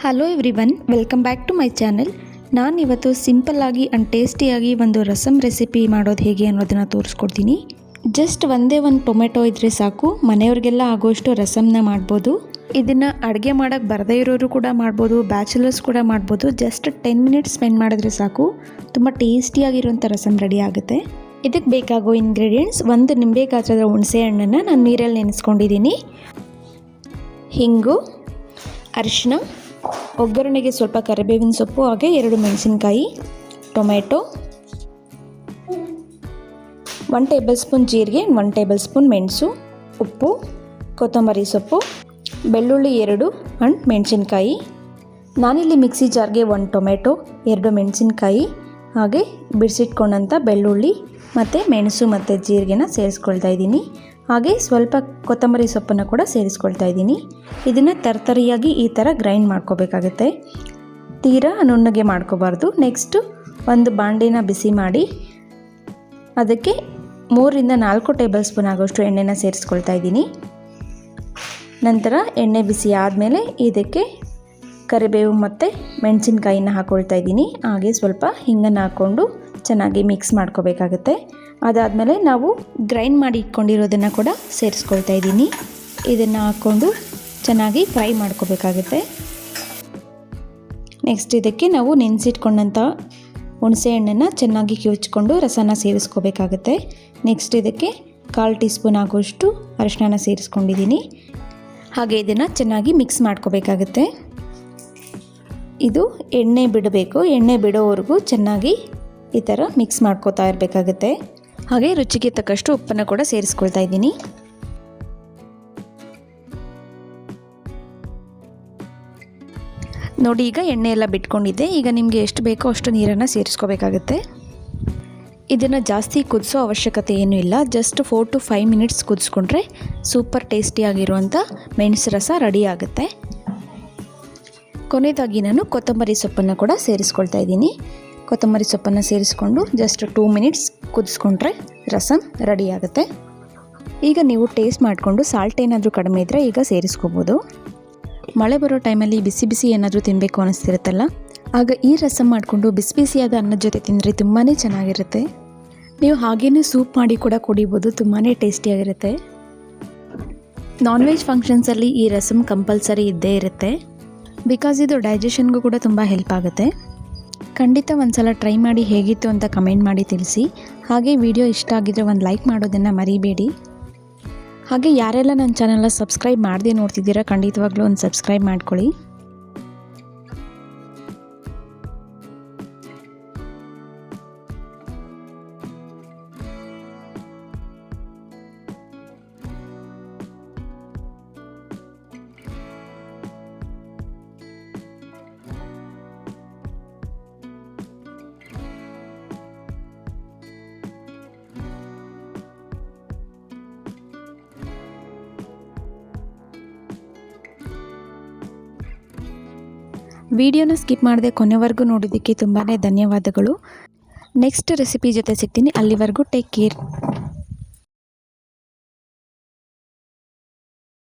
Hello everyone, welcome back to my channel. ನಾನಿವತ್ತು ಸಿಂಪಲ್ಲಾಗಿ and ಟೇಸ್ಟಿಯಾಗಿ ಒಂದು ರಸಮ್ ರೆಸಿಪಿ ಮಾಡೋದು ಹೇಗೆ ಅನ್ನೋದನ್ನು ತೋರಿಸ್ಕೊಡ್ತೀನಿ. ಜಸ್ಟ್ ಒಂದೇ ಒಂದು ಟೊಮೆಟೊ ಇದ್ದರೆ ಸಾಕು, ಮನೆಯವ್ರಿಗೆಲ್ಲ ಆಗೋಷ್ಟು ರಸಮ್ನ ಮಾಡ್ಬೋದು. ಇದನ್ನು ಅಡುಗೆ ಮಾಡೋಕ್ಕೆ ಬರದೇ ಇರೋರು ಕೂಡ ಮಾಡ್ಬೋದು, ಬ್ಯಾಚುಲರ್ಸ್ ಕೂಡ ಮಾಡ್ಬೋದು. ಜಸ್ಟ್ 10 ಮಿನಿಟ್ಸ್ ಸ್ಪೆಂಡ್ ಮಾಡಿದ್ರೆ ಸಾಕು, ತುಂಬ ಟೇಸ್ಟಿಯಾಗಿರುವಂಥ ರಸಮ್ ರೆಡಿ ಆಗುತ್ತೆ. ಇದಕ್ಕೆ ಬೇಕಾಗೋ ಇಂಗ್ರೀಡಿಯೆಂಟ್ಸ್: ಒಂದು ನಿಂಬೆ ಗಾತ್ರದ ಹುಣಸೆ ಹಣ್ಣನ್ನು ನಾನು ನೀರಲ್ಲಿ ನೆನೆಸ್ಕೊಂಡಿದ್ದೀನಿ, ಹಿಂಗು, ಅರಿಶಿನ, ಒಗ್ಗರಣೆಗೆ ಸ್ವಲ್ಪ ಕರಿಬೇವಿನ ಸೊಪ್ಪು, ಹಾಗೆ 2 ಮೆಣಸಿನಕಾಯಿ, ಟೊಮೆಟೊ, 1 ಟೇಬಲ್ ಸ್ಪೂನ್ ಜೀರಿಗೆ, 1 ಟೇಬಲ್ ಸ್ಪೂನ್ ಮೆಣಸು, ಉಪ್ಪು, ಕೊತ್ತಂಬರಿ ಸೊಪ್ಪು, ಬೆಳ್ಳುಳ್ಳಿ 2 ಆ್ಯಂಡ್ ಮೆಣಸಿನ್ಕಾಯಿ. ನಾನಿಲ್ಲಿ ಮಿಕ್ಸಿ ಜಾರ್ಗೆ 1 ಟೊಮೆಟೊ, 2 ಮೆಣಸಿನ್ಕಾಯಿ, ಹಾಗೆ ಬಿಡಿಸಿಟ್ಕೊಂಡಂಥ ಬೆಳ್ಳುಳ್ಳಿ ಮತ್ತು ಮೆಣಸು ಮತ್ತು ಜೀರಿಗೆನ ಸೇರಿಸ್ಕೊಳ್ತಾ ಇದ್ದೀನಿ. ಹಾಗೆ ಸ್ವಲ್ಪ ಕೊತ್ತಂಬರಿ ಸೊಪ್ಪನ್ನು ಕೂಡ ಸೇರಿಸ್ಕೊಳ್ತಾ ಇದ್ದೀನಿ. ಇದನ್ನು ತರ್ತರಿಯಾಗಿ ಈ ಥರ ಗ್ರೈಂಡ್ ಮಾಡ್ಕೋಬೇಕಾಗುತ್ತೆ, ತೀರಾ ನುಣ್ಣಗೆ ಮಾಡ್ಕೋಬಾರ್ದು. ನೆಕ್ಸ್ಟು ಒಂದು ಬಾಂಡೆನ ಬಿಸಿ ಮಾಡಿ ಅದಕ್ಕೆ 3 ರಿಂದ 4 ಟೇಬಲ್ ಸ್ಪೂನ್ ಆಗೋಷ್ಟು ಎಣ್ಣೆನ ಸೇರಿಸ್ಕೊಳ್ತಾ ಇದ್ದೀನಿ. ನಂತರ ಎಣ್ಣೆ ಬಿಸಿ ಆದಮೇಲೆ ಇದಕ್ಕೆ ಕರಿಬೇವು ಮತ್ತು ಮೆಣಸಿನ್ಕಾಯಿನ ಹಾಕ್ಕೊಳ್ತಾ ಇದ್ದೀನಿ. ಹಾಗೆ ಸ್ವಲ್ಪ ಹಿಂಗನ್ನು ಹಾಕ್ಕೊಂಡು ಚೆನ್ನಾಗಿ ಮಿಕ್ಸ್ ಮಾಡ್ಕೋಬೇಕಾಗುತ್ತೆ. ಅದಾದಮೇಲೆ ನಾವು ಗ್ರೈಂಡ್ ಮಾಡಿ ಇಟ್ಕೊಂಡಿರೋದನ್ನು ಕೂಡ ಸೇರಿಸ್ಕೊಳ್ತಾ ಇದ್ದೀನಿ. ಇದನ್ನು ಹಾಕ್ಕೊಂಡು ಚೆನ್ನಾಗಿ ಫ್ರೈ ಮಾಡ್ಕೋಬೇಕಾಗುತ್ತೆ. ನೆಕ್ಸ್ಟ್ ಇದಕ್ಕೆ ನಾವು ನೆನೆಸಿಟ್ಕೊಂಡಂಥ ಹುಣಸೆ ಹಣ್ಣನ್ನು ಚೆನ್ನಾಗಿ ಕಿವುಚ್ಕೊಂಡು ರಸನ ಸೇರಿಸ್ಕೋಬೇಕಾಗುತ್ತೆ. ನೆಕ್ಸ್ಟ್ ಇದಕ್ಕೆ 1/4 ಟೀ ಸ್ಪೂನ್ ಆಗೋಷ್ಟು ಅರಿಶಿನ ಸೇರಿಸ್ಕೊಂಡಿದ್ದೀನಿ. ಹಾಗೆ ಇದನ್ನು ಚೆನ್ನಾಗಿ ಮಿಕ್ಸ್ ಮಾಡ್ಕೋಬೇಕಾಗುತ್ತೆ. ಇದು ಎಣ್ಣೆ ಬಿಡಬೇಕು, ಎಣ್ಣೆ ಬಿಡೋವರೆಗೂ ಚೆನ್ನಾಗಿ ಈ ಥರ ಮಿಕ್ಸ್ ಮಾಡ್ಕೋತಾ ಇರಬೇಕಾಗುತ್ತೆ. ಹಾಗೆ ರುಚಿಗೆ ತಕ್ಕಷ್ಟು ಉಪ್ಪನ್ನು ಕೂಡ ಸೇರಿಸ್ಕೊಳ್ತಾ ಇದ್ದೀನಿ. ನೋಡಿ, ಈಗ ಎಣ್ಣೆ ಎಲ್ಲ ಬಿಟ್ಕೊಂಡಿದ್ದೆ. ಈಗ ನಿಮಗೆ ಎಷ್ಟು ಬೇಕೋ ಅಷ್ಟು ನೀರನ್ನು ಸೇರಿಸ್ಕೋಬೇಕಾಗುತ್ತೆ. ಇದನ್ನು ಜಾಸ್ತಿ ಕುದಿಸೋ ಅವಶ್ಯಕತೆ ಏನೂ ಇಲ್ಲ. ಜಸ್ಟ್ 4 to 5 ಮಿನಿಟ್ಸ್ ಕುದಿಸ್ಕೊಂಡ್ರೆ ಸೂಪರ್ ಟೇಸ್ಟಿಯಾಗಿರುವಂಥ ಮೆಣಸು ರಸ ರೆಡಿ ಆಗುತ್ತೆ. ಕೊನೆಯದಾಗಿ ನಾನು ಕೊತ್ತಂಬರಿ ಸೊಪ್ಪನ್ನು ಕೂಡ ಸೇರಿಸ್ಕೊಳ್ತಾ ಇದ್ದೀನಿ. ಕೊತ್ತಂಬರಿ ಸೊಪ್ಪನ್ನು ಸೇರಿಸ್ಕೊಂಡು ಜಸ್ಟ್ 2 ಮಿನಿಟ್ಸ್ ಕುದಿಸ್ಕೊಂಡ್ರೆ ರಸಮ್ ರೆಡಿ ಆಗುತ್ತೆ. ಈಗ ನೀವು ಟೇಸ್ಟ್ ಮಾಡಿಕೊಂಡು ಸಾಲ್ಟ್ ಏನಾದರೂ ಕಡಿಮೆ ಇದ್ದರೆ ಈಗ ಸೇರಿಸ್ಕೋಬೋದು. ಮಳೆ ಬರೋ ಟೈಮಲ್ಲಿ ಬಿಸಿ ಬಿಸಿ ಏನಾದರೂ ತಿನ್ನಬೇಕು ಅನ್ನಿಸ್ತಿರುತ್ತಲ್ಲ, ಆಗ ಈ ರಸಮ್ ಮಾಡಿಕೊಂಡು ಬಿಸಿ ಬಿಸಿಯಾದ ಅನ್ನದ ಜೊತೆ ತಿಂದರೆ ತುಂಬಾ ಚೆನ್ನಾಗಿರುತ್ತೆ. ನೀವು ಹಾಗೇ ಸೂಪ್ ಮಾಡಿ ಕೂಡ ಕುಡಿಬೋದು, ತುಂಬಾ ಟೇಸ್ಟಿಯಾಗಿರುತ್ತೆ. ನಾನ್ ವೆಜ್ ಫಂಕ್ಷನ್ಸಲ್ಲಿ ಈ ರಸಮ್ ಕಂಪಲ್ಸರಿ ಇದ್ದೇ ಇರುತ್ತೆ, ಬಿಕಾಸ್ ಇದು ಡೈಜೆಷನ್ಗೂ ಕೂಡ ತುಂಬ ಹೆಲ್ಪ್ ಆಗುತ್ತೆ. ಖಂಡಿತ ಒಂದ್ಸಲ ಟ್ರೈ ಮಾಡಿ ಹೇಗಿತ್ತು ಅಂತ ಕಮೆಂಟ್ ಮಾಡಿ ತಿಳಿಸಿ. ಹಾಗೆ ವಿಡಿಯೋ ಇಷ್ಟ ಆಗಿದ್ರೆ ಒಂದು ಲೈಕ್ ಮಾಡೋದನ್ನು ಮರಿಬೇಡಿ. ಹಾಗೆ ಯಾರೆಲ್ಲ ನನ್ನ ಚಾನಲ್ನ ಸಬ್ಸ್ಕ್ರೈಬ್ ಮಾಡದೆ ನೋಡ್ತಿದ್ದೀರಾ, ಖಂಡಿತವಾಗ್ಲೂ ಒಂದು ಸಬ್ಸ್ಕ್ರೈಬ್ ಮಾಡ್ಕೊಳ್ಳಿ. ವಿಡಿಯೋನ ಸ್ಕಿಪ್ ಮಾಡದೆ ಕೊನೆವರೆಗೂ ನೋಡಿದ್ದಕ್ಕೆ ತುಂಬಾ ಧನ್ಯವಾದಗಳು. ನೆಕ್ಸ್ಟ್ ರೆಸಿಪಿ ಜೊತೆ ಸಿಗ್ತೀನಿ. ಅಲ್ಲಿವರೆಗೂ ಟೇಕ್ ಕೇರ್.